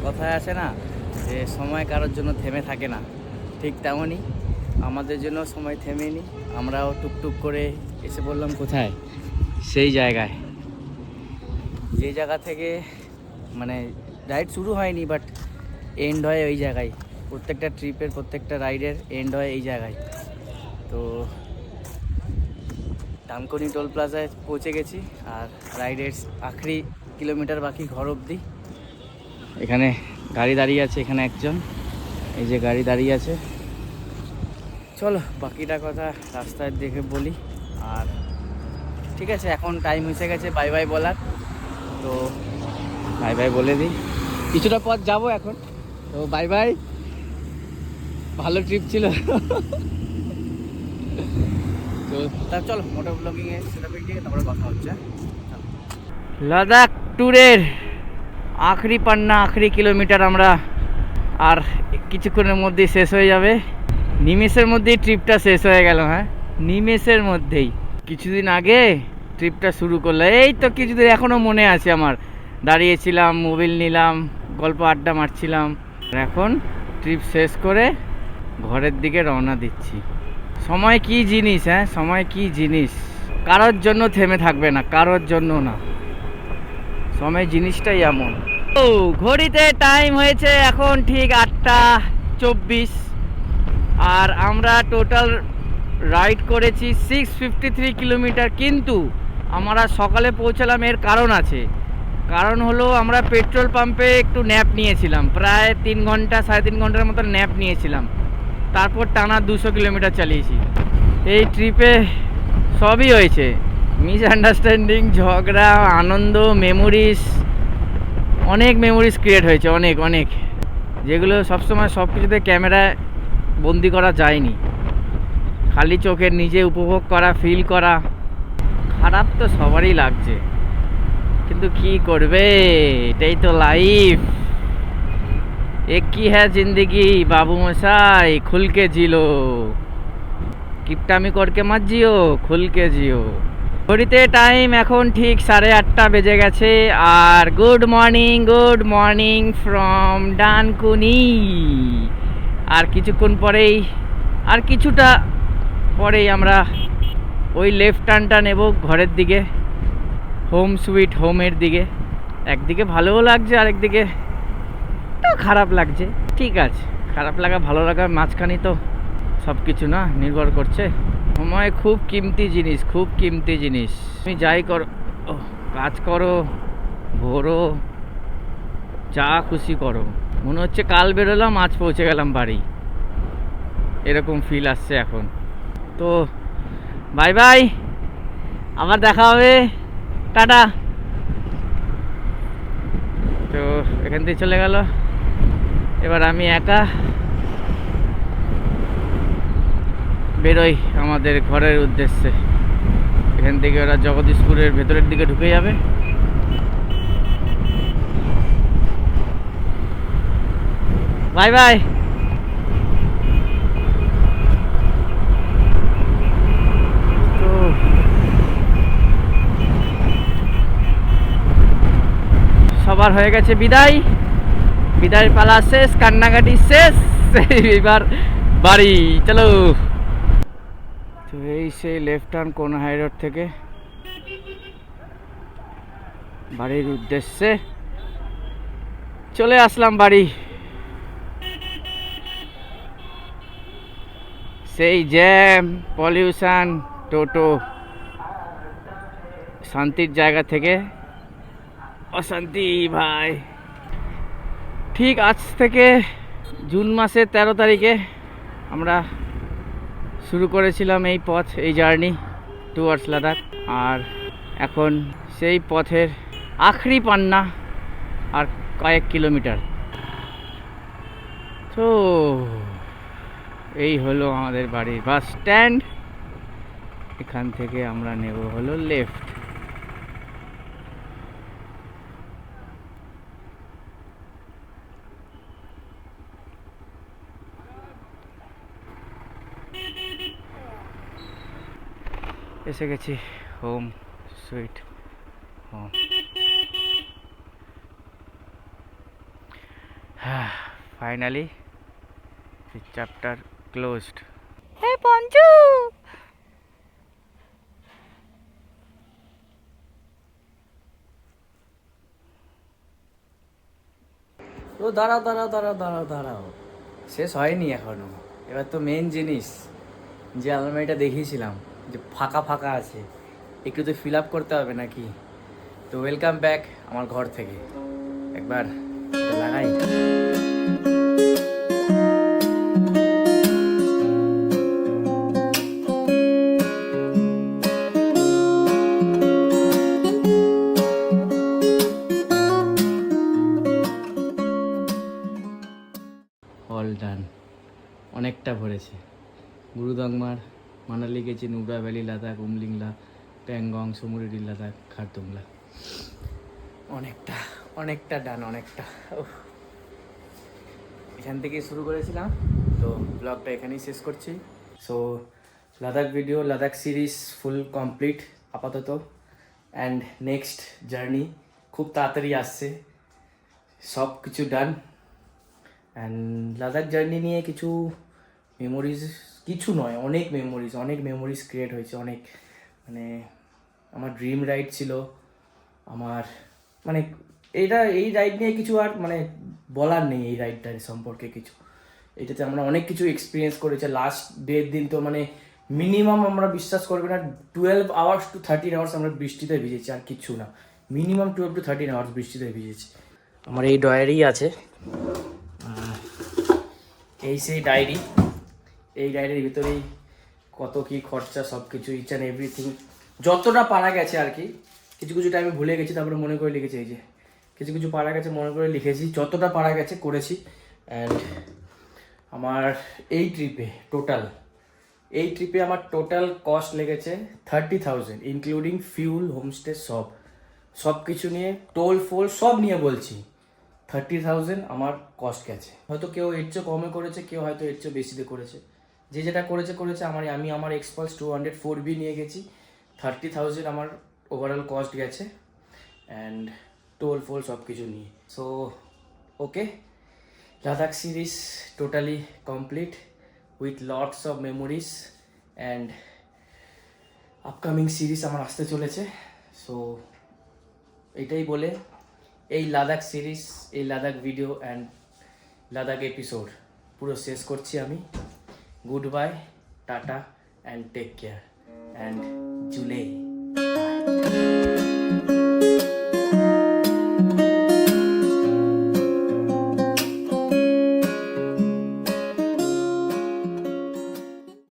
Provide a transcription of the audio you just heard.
কথায় আছে না যে সময় কারোর জন্য থেমে থাকে না, ঠিক তেমনই আমাদের জন্য সময় থেমেনি। আমরাও টুকটুক করে এসে বললাম কোথায়, সেই জায়গায় যে জায়গা থেকে মানে রাইড শুরু হয়নি বাট এন্ড হয় ওই জায়গায়। প্রত্যেকটা ট্রিপের প্রত্যেকটা রাইডের এন্ড হয় এই জায়গায়। তো ডানকুনি টোল প্লাজায় পৌঁছে গেছি আর রাইডের আখরি কিলোমিটার বাকি ঘর অবধি। এখানে গাড়ি দাঁড়িয়ে আছে, এখানে একজন, এই যে গাড়ি দাঁড়িয়ে আছে। চলো বাকিটা কথা রাস্তায় দেখে বলি। আর ঠিক আছে, এখন টাইম হয়েছে গেছে বাই বাই বলার, তো বাই বাই বলে দিই। কিছুটা পথ যাব এখন, তো বাই বাই। ভালো ট্রিপ ছিল। তো তা চলো মোটর ব্লগিংয়ে সেটাপে গিয়ে তারপরে কথা হচ্ছে। লাদাখ ট্যুরের আখরি পান্না, আখরি কিলোমিটার আমরা আর কিছুক্ষণের মধ্যেই শেষ হয়ে যাবে। নিমেষের মধ্যেই ট্রিপটা শেষ হয়ে গেল। হ্যাঁ, নিমেষের মধ্যেই। কিছুদিন আগে ট্রিপটা শুরু করলো, এই তো কিছুদিন এখনও মনে আছে আমার। দাঁড়িয়েছিলাম, মোবাইল নিলাম, গল্প আড্ডা মারছিলাম। এখন ট্রিপ শেষ করে ঘরের দিকে রওনা দিচ্ছি। সময় কি জিনিস, হ্যাঁ সময় কি জিনিস, কারোর জন্য থেমে থাকবে না, কারোর জন্য না। সময় জিনিসটাই এমন। ও ঘড়িতে টাইম হয়েছে এখন ঠিক 8:24 আর আমরা টোটাল রাইড করেছি 653 কিলোমিটার। কিন্তু আমরা সকালে পৌঁছালাম, এর কারণ আছে। কারণ হলো আমরা পেট্রোল পাম্পে একটু ন্যাপ নিয়েছিলাম, প্রায় 3 ঘন্টা 3.5 ঘন্টার মতো ন্যাপ নিয়েছিলাম। তারপর টানা 200 কিলোমিটার চালিয়েছি। এই ট্রিপে সবই হয়েছে, মিসআন্ডারস্ট্যান্ডিং, ঝগড়া, আনন্দ, মেমোরিজ, অনেক মেমোরিজ ক্রিয়েট হয়েছে, অনেক অনেক, যেগুলো সবসময় সব কিছুতে ক্যামেরায় বন্দি করা যায়নি। খালি চোখের নিজে উপভোগ করা, ফিল করা। খারাপ তো সবারই লাগছে, কিন্তু কি করবে, এটাই তো লাইফ। এক কি হ্যাঁ জিন্দগি বাবু মশাই, খুলকে জিলো, কিপটামি করকে মত জিও, খুলকে জিও। ঘড়িতে টাইম এখন ঠিক 8:30 বেজে গেছে। আর গুড মর্নিং ফ্রম ডানকুনি। আর কিছুক্ষণ পরেই, আর কিছুটা পরেই আমরা ওই লেফট টার্নটা নেব ঘরের দিকে, হোম সুইট হোমের দিকে। একদিকে ভালোও লাগছে, আরেকদিকে তো খারাপ লাগছে। ঠিক আছে, খারাপ লাগা ভালো লাগার মাঝখানে তো সব কিছু না নির্ভর করছে। সময় খুব কিমতি জিনিস, খুব কিমতি জিনিস। তুমি যাই করো, কাজ করো, ঘোরো, যা খুশি করো, মনে হচ্ছে কাল বেরোলাম আজ পৌঁছে গেলাম বাড়ি, এরকম ফিল আসছে এখন। তো বাই বাই, আবার দেখা হবে, টাটা। তো এখান থেকে চলে গেল, এবার আমি একা বেরোই আমাদের ঘরের উদ্দেশ্যে। এখান থেকে ওরা জগদীশপুরের ভেতরের দিকে ঢুকে যাবে। Bye bye. তো সবার হয়ে গেছে বিদায়, বিদায়ের পালা শেষ, কান্নাকাটি শেষ, এবার বাড়ি চলো। তো এই সেই লেফট টার্ন কোন হাই রোড থেকে বাড়ির উদ্দেশ্যে চলে আসলাম বাড়ি। সেই জ্যাম, পলিউশন, টোটো, শান্তির জায়গা থেকে অশান্তি ভাই। ঠিক আজ থেকে জুন মাসের 13 তারিখে আমরা শুরু করেছিলাম এই পথ, এই জার্নি টুয়ার্ডস লাদাখ। আর এখন সেই পথের আখরি পান্না, আর কয়েক কিলোমিটার। তো এই হলো আমাদের বাড়ির বাস স্ট্যান্ড। এখান থেকে আমরা নেব হলো লেফট। এসে গেছি home sweet home. Finally chapter closed. Hey Panchu, ও দাঁড়াও দাঁড়াও দাঁড়াও দাঁড়াও দাঁড়াও, শেষ হয়নি এখনো। এবার তো মেন জিনিস, যে আলমারিটা দেখিয়েছিলাম যে ফাঁকা ফাঁকা আছে, একটু তো ফিল আপ করতে হবে নাকি। তো ওয়েলকাম ব্যাক আমার ঘর থেকে, একবার এটা লাগাই। অল ডান, অনেকটা ভরেছে। গুরুদংমার, মানালি গেছি, নুব্রা ভ্যালি, লাদাখ, উমলিংলা, প্যাংগং, সমুদ্রি লাদাখ, খারদুংলা, অনেকটা অনেকটা ডান, অনেকটা। উফ। এখান থেকে শুরু করেছিলাম, তো ব্লগটা এখানেই শেষ করছি। So Ladakh video, Ladakh series full complete আপাতত, অ্যান্ড নেক্সট জার্নি খুব তাড়াতাড়ি আসছে, সব কিছু ডান। অ্যান্ড লাদাখ জার্নি নিয়ে কিছু মেমোরিজ, কিছু নয় অনেক মেমোরিজ ক্রিয়েট হয়েছে, অনেক। মানে আমার ড্রিম রাইড ছিল আমার, মানে এই রাইড নিয়ে কিছু আর মানে বলার নেই, এই রাইডটার সম্পর্কে কিছু। এটাতে আমরা অনেক কিছু এক্সপিরিয়েন্স করেছি। লাস্ট ডের দিন তো মানে মিনিমাম আমরা বিশ্বাস করবে না 12 আওয়ার্স টু 13 আওয়ার্স আমরা বৃষ্টিতে ভিজেছি, আর কিচ্ছু না, মিনিমাম 12 to 13 আওয়ার্স বৃষ্টিতে ভিজেছি। আমার এই ডায়েরি আছে, এই সেই ডায়েরি, এই ডায়েরির ভিতরেই কত কী খরচা সব কিছু, ইচ অ্যান্ড এভরিথিং, যতটা পারা গেছে আর কি। কিছু কিছু টাইমে ভুলে গেছি, তারপরে মনে করে লিখেছি, এই যে কিছু কিছু পারা গেছে মনে করে লিখেছি, যতটা পারা গেছে করেছি। অ্যান্ড আমার এই ট্রিপে আমার টোটাল কস্ট লেগেছে 30,000, ইনক্লুডিং ফিউল, হোমস্টে, সব কিছু নিয়ে, টোল ফোল সব নিয়ে বলছি। 30,000 আমার কস্ট গেছে। হয়তো কেউ এর চেয়ে কমে করেছে, কেউ হয়তো এর চেয়ে বেশিতে করেছে, যে যেটা করেছে। আমি আমার এক্সপালস 204B নিয়ে গেছি, 30,000 আমার ওভারঅল কস্ট গেছে, অ্যান্ড টোল ফোল সব কিছু নিয়ে। So okay, Ladakh series totally complete with lots of memories, and upcoming series আমার আসতে চলেছে। সো এটাই বলে এই লাদাখ সিরিজ, এই Ladakh video and Ladakh episode পুরো শেষ করছি আমি। Good bye, tata and take care, and জুলে।